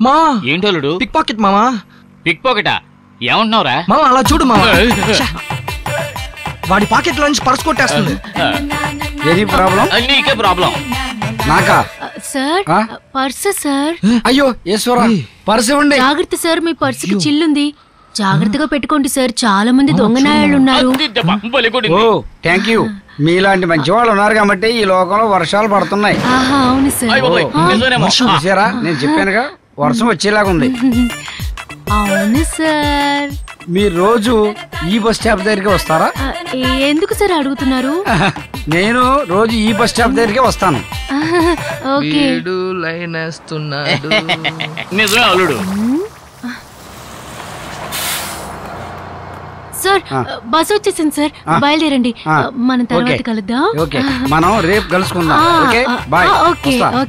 మా ఏంటోలుడు? Pick pocket మామా. Pick పాకెటా? ఏమంటున్నావురా? మామ అలా చూడు మామ, వాడి పాకెట్ లో నుంచి పర్స్ కొట్టేస్తుంది. ఏది ప్రాబ్లం? నీకే ప్రాబ్లం. నాకా సార్? Purse sir. అయ్యో ఈశ్వరా, పర్స్ ఇవ్వండి. జాగ్రత్త సార్, మీ పర్సుకి చిల్లుంది, జాగ్రత్తగా పెట్టుకోండి సార్. చాలా మంది దొంగనాయాళ్ళు ఉన్నారు. ఓ థ్యాంక్ యూ. మీలాంటి మంచి వాళ్ళు ఉన్నారు కాబట్టి ఈ లోకంలో వర్షాలు పడుతున్నాయి. అవును సార్. చూసారా, నేను చెప్పానుగా వర్షం వచ్చేలాగా ఉంది. అవును సార్. మీరు రోజు ఈ బస్ స్టాప్ దగ్గరికి వస్తారా? ఎందుకు సార్ అడుగుతున్నారు? నేను రోజు ఈ బస్ స్టాప్ దగ్గరికి వస్తాను. లైన్ వేస్తున్నాడు. నిజమే అల్లుడు. సార్ బస్ వచ్చేసింది సార్, బయలుదేరండి. మనం తర్వాత కలుద్దాం. ఓకే, మనం రేపు కలుసుకుందాం. Okay bye.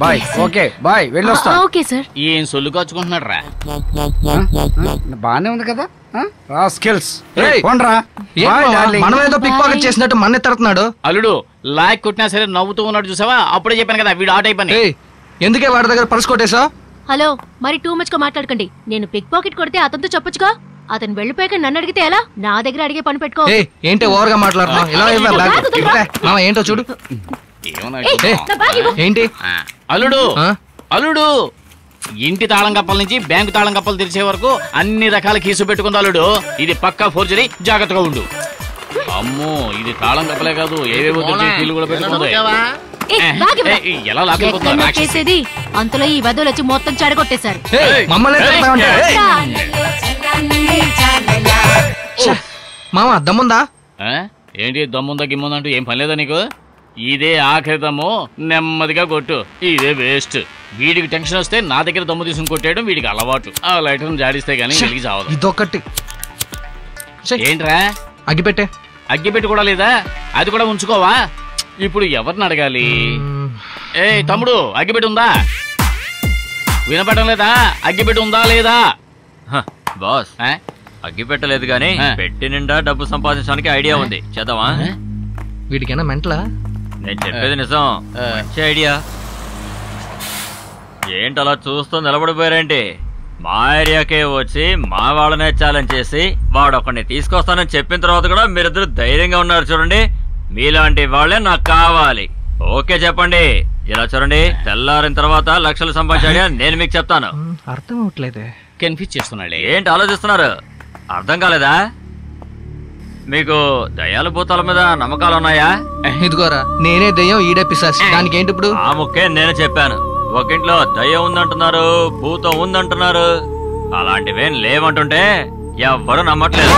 Bye. Okay bye, వెళ్ళొస్తా. Okay sir. ఏం సొల్లు కాచుకుంటున్నాడు రా? బానే ఉంది కదా. స్కిల్స్ మనం ఏదో పిక్ పాకెట్ చేసినట్టు మన తడుతున్నాడు. అల్లుడు లాక్ కొట్టినా సరే నవ్వుతూ ఉన్నాడు చూసావా? అప్పుడే చెప్పాను కదా వీడు ఆ టైప్ అని. ఎందుకే వాడి దగ్గర పర్స్ కొట్టేసా? హలో, మరి టూ మచ్ గా మాట్లాడకండి. నేను పిక్ పాకెట్ కొడితే అతనితో చెప్పొచ్చుగా. అతను వెళ్ళిపోయాక నన్ను అడిగితే ఎలా? నా దగ్గర అడిగే పని పెట్టుకో. ఏంటి ఓవర్గా మాట్లాడుతున్నావు? ఏంటో చూడు. ఏంటి అల్లుడు? అల్లుడు ఇంటి తాళం కప్పల నుంచి బ్యాంకు తాళం కప్పలు తెరిచే వరకు అన్ని రకాల కీసు పెట్టుకుంది అల్లుడు. ఇది పక్కా ఫోర్జరీ, జాగ్రత్తగా ఉండు. అమ్మో, ఇది తాళం కప్పలే కాదు, ఏవేవో కీలు కూడా పెట్టుకుంది. ఎలా చేసేది? అంతలో ఈ వదలు వచ్చి మొత్తం చెడగొట్టేశారు. మామ దమ్ముందా? ఏంటి దమ్ముందా గిమ్ముందా అంటూ ఏం పని లేదా నీకు? ఇదే ఆఖరి దమ్ము, నెమ్మదిగా కొట్టు. ఇదే వేస్ట్. వీడికి టెన్షన్ వస్తే నా దగ్గర దమ్ము తీసుకుని కొట్టేయడం వీడికి అలవాటు. ఆ లైటర్ జాడిస్తే గానీ వెలిగి చావదు. ఇదొకటి. ఏంట్రా? అగ్గిపెట్టే. అగ్గిపెట్టి కూడా లేదా? అది కూడా ఉంచుకోవా? ఇప్పుడు ఎవరిని అడగాలి? ఏ తమ్ముడు, అగ్గిపెట్టి ఉందా? వినపడడం లేదా? అగ్గిపెట్టి ఉందా లేదా? బాస్ అగ్గి పెట్టలేదు గానీ పెట్టి నిండా డబ్బు సంపాదించడానికి ఐడియా ఉంది, చేద్దామా? వీడికైనా మెంటలా? నేను చెప్పేది నిజం, మంచి ఐడియా. ఏంటి అలా చూస్తూ నిలబడిపోయారేంటి? మా ఏరియాకే వచ్చి మా వాళ్ళనే ఛాలెంజ్ చేసి వాడొక్కడిని తీసుకొస్తానని చెప్పిన తర్వాత కూడా మీరిద్దరు ధైర్యంగా ఉన్నారు చూడండి. మీలాంటి వాళ్ళే నాకు కావాలి. ఓకే చెప్పండి. ఇలా చూడండి, తెల్లారిన తర్వాత లక్షలు సంపాదించాడు నేను మీకు చెప్తాను. అర్థం అవట్లేదే. కన్ఫ్యూజ్ చేస్తున్నాడు. ఏంటి ఆలోచిస్తున్నారు? అర్థం కాలేదా? మీకు దయ్యాల భూతాల మీద నమ్మకాలు ఉన్నాయా? ఇదిగోరా, నేనే దయ్యం, ఈడే పిశాచి. దానికి ఏంటి ఇప్పుడు? ఆ ముక్కే నేను చెప్పాను. ఒకింట్లో దయ్యం ఉందంటున్నారు, భూతం ఉందంటున్నారు, అలాంటివేం లేవంటుంటే ఎవ్వరూ నమ్మట్లేదు.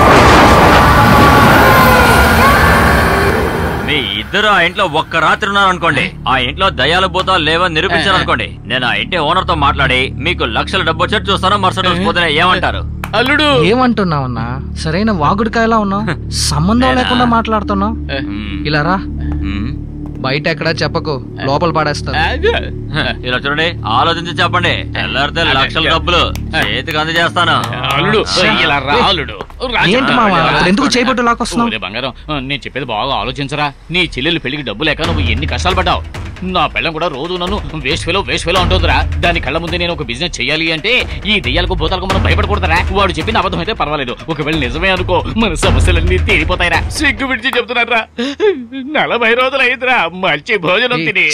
మీ ఇద్దరు ఆ ఇంట్లో ఒక్క రాత్రి ఉన్నారనుకోండి, ఆ ఇంట్లో దయ్యాల భూతాలు లేవని నిరూపించారనుకోండి, నేను ఆ ఇంటి ఓనర్ తో మాట్లాడి మీకు లక్షల డబ్బు వచ్చేట్టు చూస్తాను. మరుసటి రోజు పోతే ఏమంటారు? అల్లుడు ఏమంటున్నావన్నా? సరైన వాగుడికాయలా ఉన్నావు, సంబంధం లేకుండా మాట్లాడుతున్నావు. ఇలా రా, బయట ఎక్కడా చెప్పకు, లోపల పడేస్తా. ఇలా చూడండి, ఆలోచించి చెప్పండి. తెల్లారితే లక్షల డబ్బులు చేతికి అందజేస్తాను. ఏంటి మామ, ఎందుకు చేపట్టు లాకొస్తున్నావు? బంగారం, నేను చెప్పేది బాగా ఆలోచించరా. నీ చెల్లెలు పెళ్లికి డబ్బు లేక నువ్వు ఎన్ని కష్టాలు పడ్డావు. నా పెళ్ళం కూడా రోజు నన్ను వేస్ట్ ఫెలో అంటుందిరా. దాని కళ్ళ ముందే నేను ఒక బిజినెస్ చెయ్యాలి అంటే ఈ దెయ్యాలకు భూతాలకు మనం భయపడకూడదురా. వాడు చెప్పిన అబద్ధం అయితే పర్వాలేదు, ఒకవేళ నిజమే అనుకో మన సమస్యలన్నీ తీరిపోతాయిరా. సిగ్గు విడిచి చెప్తున్నారా, 40 రోజులు అయిందిరా మంచి భోజనం తిని.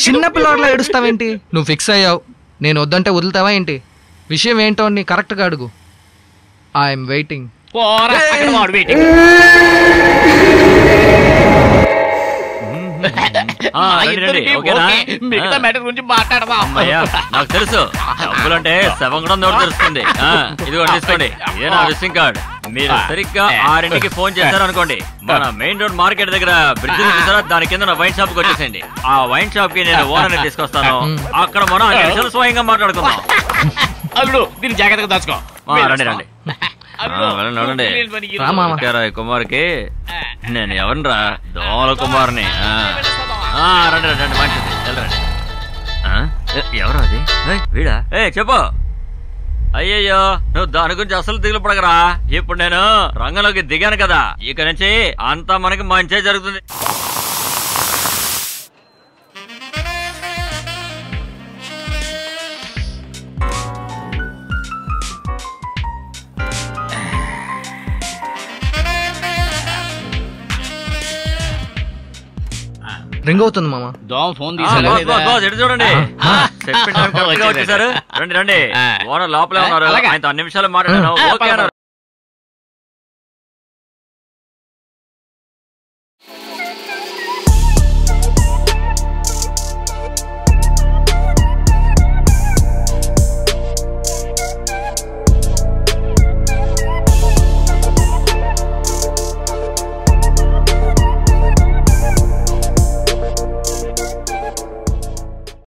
చిన్న పిల్లవాడిలా ఏడుస్తావేంటి? నువ్వు ఫిక్స్ అయ్యావు, నేను వద్దంటే వదులుతావా ఏంటి? విషయం ఏంటో నీ కరెక్ట్ గా అడుగు. I'm waiting. మిగతా మ్యాటర్ గురించి మాట్లాడదాం. నాకు తెలుసు, డబ్బులంటే శవం కూడా నోరు తెలుస్తుంది. ఇదిగో తీసుకోండి, ఇదే నా విజిటింగ్ కార్డ్. మీరు సరిగ్గా 6కి ఫోన్ చేశారు అనుకోండి, మన మెయిన్ రోడ్ మార్కెట్ దగ్గర బ్రిడ్జ్ చూసారా, దాని కింద నా వైన్ షాప్ కి వచ్చేసేయండి. ఆ వైన్ షాప్ కి నేను ఓనర్ ని తీసుకొస్తాను. అక్కడ మనం అన్ని స్వయంగా మాట్లాడుకుందాం. అల్లుడు దీన్ని జాగ్రత్తగా దాచుకో. రండి రండి నడండి. కుమార్కి నేను ఎవరినరా? దోమల కుమార్ని. రండి రండి, మంచిది, వెళ్ళరండి. ఎవరు అది? వీడా? చెప్పు. అయ్యయ్యో, నువ్వు దాని గురించి అసలు దిగులు పడగరా. ఇప్పుడు నేను రంగంలోకి దిగాను కదా, ఇక నుంచి అంతా మనకి మంచి జరుగుతుంది. రింగ్ అవుతుంది మామ. దోమ ఫోన్ చూడండి వచ్చేసారు. రండి రండి ఓనర్ లోపలే ఉన్నారు. ఆయనతో 2 నిమిషాలు మాట్లాడాను. ఓకే